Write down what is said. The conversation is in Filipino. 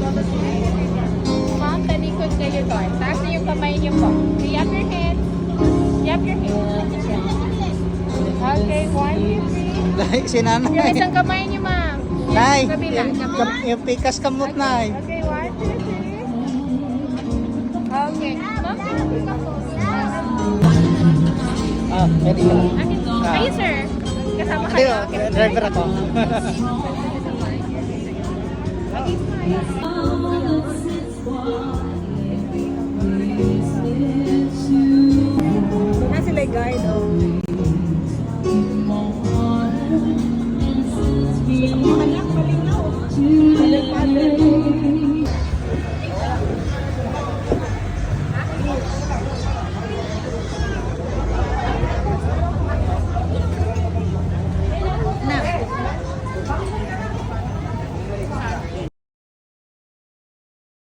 Ma'am, talikod kayo doon. Taas na yung kamay niyo po. Yap your hands. Yap your hands. Okay, 1, 2, 3. Dahil si Yung nanay. isang kamay niyo, ma'am. Nay, Kabila, kabila. yung pikas kamot, nay. Okay, 1, 2, 3. Okay. Ma'am, ka po. Ah, pwede ka lang. Kayo, sir. Kasama Hindi, kayo. driver ako. Okay.